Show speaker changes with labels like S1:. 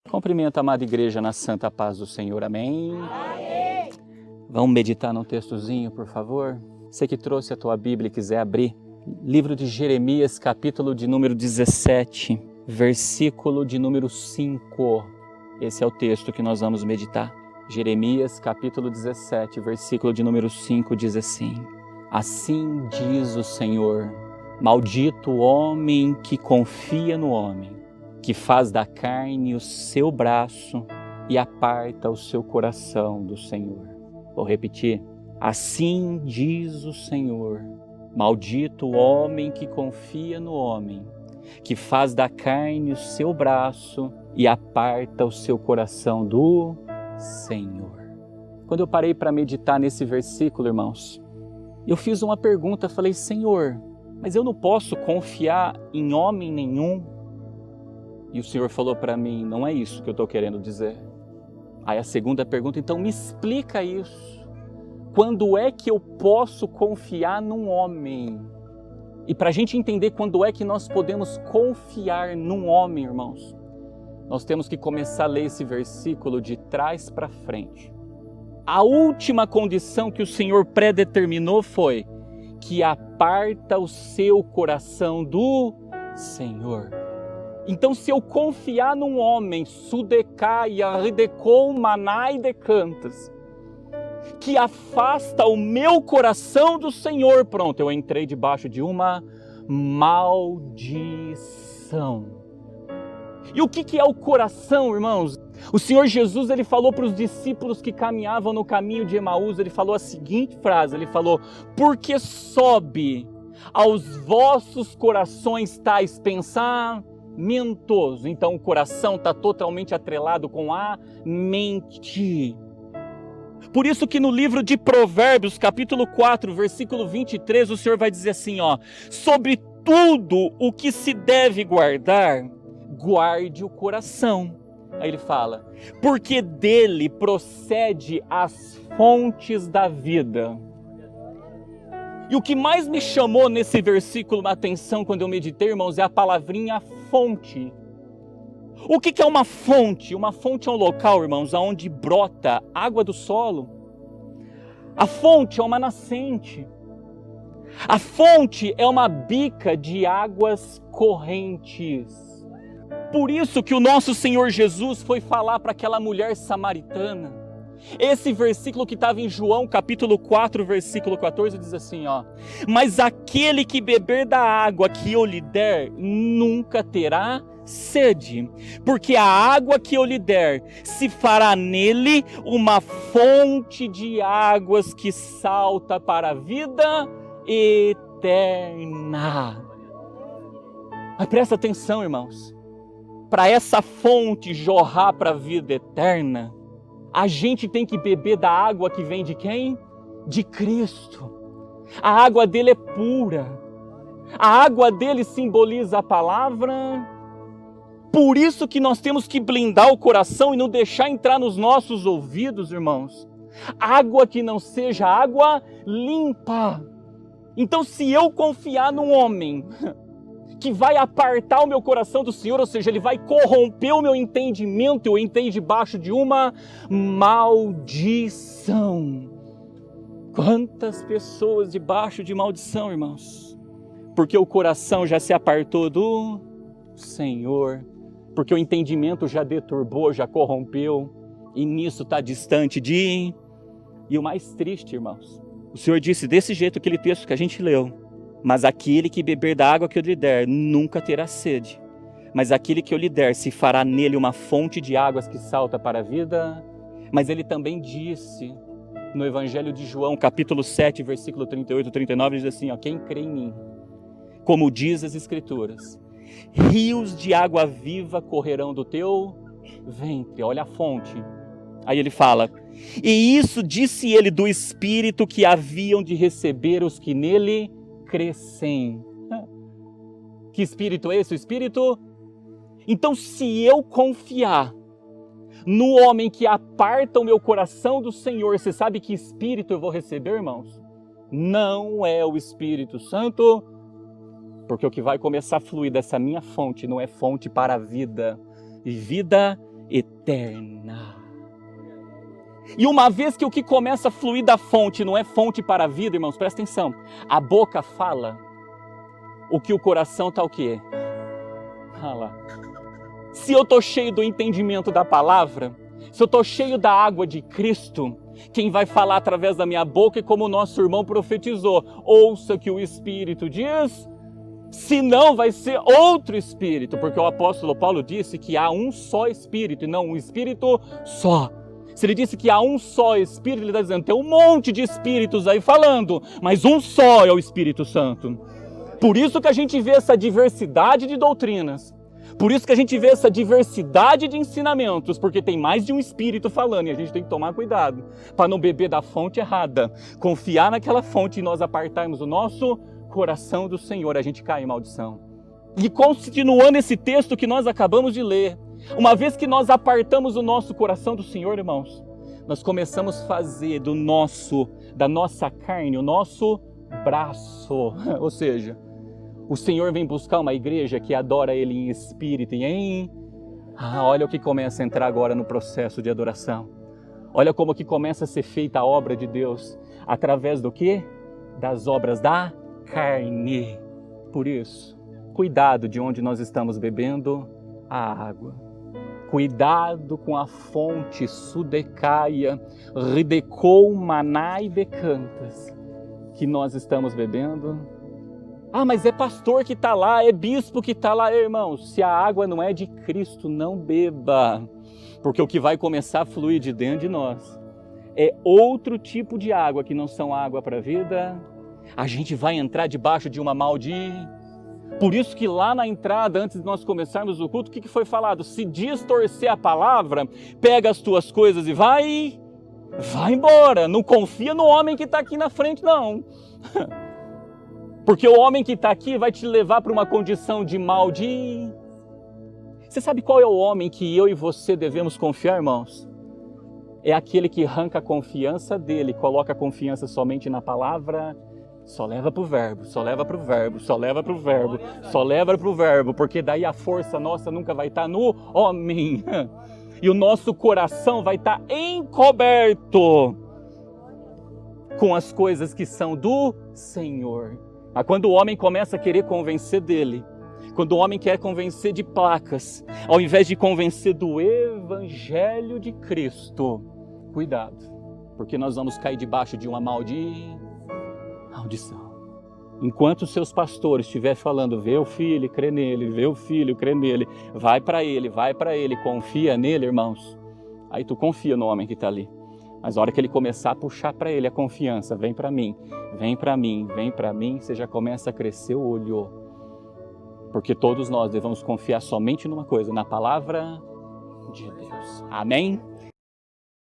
S1: Cumprimento a amada igreja na santa paz do Senhor, amém? Amém. Vamos meditar num textozinho, por favor? Você que trouxe a tua Bíblia e quiser abrir, livro de Jeremias, capítulo de número 17, versículo de número 5. Esse é o texto que nós vamos meditar. Jeremias, capítulo 17, versículo de número 5, diz assim: Assim diz o Senhor, maldito o homem que confia no homem, que faz da carne o seu braço e aparta o seu coração do Senhor. Vou repetir. Assim diz o Senhor, maldito o homem que confia no homem, que faz da carne o seu braço e aparta o seu coração do Senhor. Quando eu parei para meditar nesse versículo, irmãos, eu fiz uma pergunta, falei: Senhor, mas eu não posso confiar em homem nenhum? E o Senhor falou para mim: não é isso que eu estou querendo dizer. Aí a segunda pergunta: então me explica isso. Quando é que eu posso confiar num homem? E para a gente entender quando é que nós podemos confiar num homem, irmãos, nós temos que começar a ler esse versículo de trás para frente. A última condição que o Senhor predeterminou foi que aparta o seu coração do Senhor. Então, se eu confiar num homem, sudecaia, redecou, manai decantas, que afasta o meu coração do Senhor, pronto, eu entrei debaixo de uma maldição. E o que é o coração, irmãos? O Senhor Jesus, ele falou para os discípulos que caminhavam no caminho de Emaús, ele falou a seguinte frase, ele falou: porque sobe aos vossos corações tais pensamentos. Então o coração está totalmente atrelado com a mente. Por isso que no livro de Provérbios, capítulo 4, versículo 23, o Senhor vai dizer assim, sobre tudo o que se deve guardar, guarde o coração. Aí ele fala: porque dele procede as fontes da vida. E o que mais me chamou nesse versículo a atenção quando eu meditei, irmãos, é a palavrinha fonte. O que é uma fonte? Uma fonte é um local, irmãos, onde brota água do solo. A fonte é uma nascente. A fonte é uma bica de águas correntes. Por isso que o nosso Senhor Jesus foi falar para aquela mulher samaritana. Esse versículo que estava em João, capítulo 4, versículo 14, diz assim, mas aquele que beber da água que eu lhe der, nunca terá sede, porque a água que eu lhe der, se fará nele uma fonte de águas que salta para a vida eterna. Mas presta atenção, irmãos, para essa fonte jorrar para a vida eterna, a gente tem que beber da água que vem de quem? De Cristo. A água dele é pura. A água dele simboliza a palavra. Por isso que nós temos que blindar o coração e não deixar entrar nos nossos ouvidos, irmãos, água que não seja água limpa. Então, se eu confiar num homem que vai apartar o meu coração do Senhor, ou seja, ele vai corromper o meu entendimento, eu entrei debaixo de uma maldição. Quantas pessoas debaixo de maldição, irmãos? Porque o coração já se apartou do Senhor, porque o entendimento já deturbou, já corrompeu, e nisso está distante de... E o mais triste, irmãos, o Senhor disse desse jeito, aquele texto que a gente leu: mas aquele que beber da água que eu lhe der, nunca terá sede. Mas aquele que eu lhe der, se fará nele uma fonte de águas que salta para a vida. Mas ele também disse, no Evangelho de João, capítulo 7, versículo 38 e 39, diz assim, quem crê em mim, como diz as Escrituras, rios de água viva correrão do teu ventre. Olha a fonte. Aí ele fala: e isso disse ele do Espírito que haviam de receber os que nele crescem. Que Espírito é esse? O Espírito? Então, se eu confiar no homem que aparta o meu coração do Senhor, você sabe que Espírito eu vou receber, irmãos? Não é o Espírito Santo, porque o que vai começar a fluir dessa minha fonte não é fonte para a vida, e vida eterna. E uma vez que o que começa a fluir da fonte não é fonte para a vida, irmãos, presta atenção. A boca fala, o que o coração está o quê? Fala. Se eu estou cheio do entendimento da palavra, se eu estou cheio da água de Cristo, quem vai falar através da minha boca é como o nosso irmão profetizou. Ouça o que o Espírito diz, senão vai ser outro Espírito, porque o apóstolo Paulo disse que há um só Espírito e não um Espírito só. Se ele disse que há um só Espírito, ele está dizendo, tem um monte de Espíritos aí falando, mas um só é o Espírito Santo. Por isso que a gente vê essa diversidade de doutrinas. Por isso que a gente vê essa diversidade de ensinamentos, porque tem mais de um Espírito falando e a gente tem que tomar cuidado para não beber da fonte errada, confiar naquela fonte e nós apartarmos o nosso coração do Senhor, a gente cai em maldição. E continuando esse texto que nós acabamos de ler, uma vez que nós apartamos o nosso coração do Senhor, irmãos, nós começamos a fazer da nossa carne, o nosso braço, ou seja, o Senhor vem buscar uma igreja que adora Ele em espírito e em... olha o que começa a entrar agora no processo de adoração. Olha como que começa a ser feita a obra de Deus. Através do quê? Das obras da carne. Por isso, cuidado de onde nós estamos bebendo a água. Cuidado com a fonte sudecaia, ridecou manai becantas, que nós estamos bebendo. Mas é pastor que está lá, é bispo que está lá. Irmãos, se a água não é de Cristo, não beba. Porque o que vai começar a fluir de dentro de nós é outro tipo de água, que não são água para a vida. A gente vai entrar debaixo de uma maldição. Por isso que lá na entrada, antes de nós começarmos o culto, o que foi falado? Se distorcer a palavra, pega as tuas coisas e vai embora. Não confia no homem que está aqui na frente, não. Porque o homem que está aqui vai te levar para uma condição de maldição. Você sabe qual é o homem que eu e você devemos confiar, irmãos? É aquele que arranca a confiança dele, coloca a confiança somente na palavra. Só leva para o verbo, só leva para o verbo, só leva para o verbo, só leva para o verbo, porque daí a força nossa nunca vai estar no homem. E o nosso coração vai estar encoberto com as coisas que são do Senhor. Mas quando o homem começa a querer convencer dele, quando o homem quer convencer de placas, ao invés de convencer do Evangelho de Cristo, cuidado, porque nós vamos cair debaixo de uma maldição. Enquanto os seus pastores estiverem falando, vê o filho, crê nele, vê o filho, crê nele, vai para ele, confia nele, irmãos. Aí tu confia no homem que está ali. Mas a hora que ele começar a puxar para ele a confiança, vem para mim, você já começa a crescer o olho. Porque todos nós devemos confiar somente numa coisa, na palavra de Deus. Amém?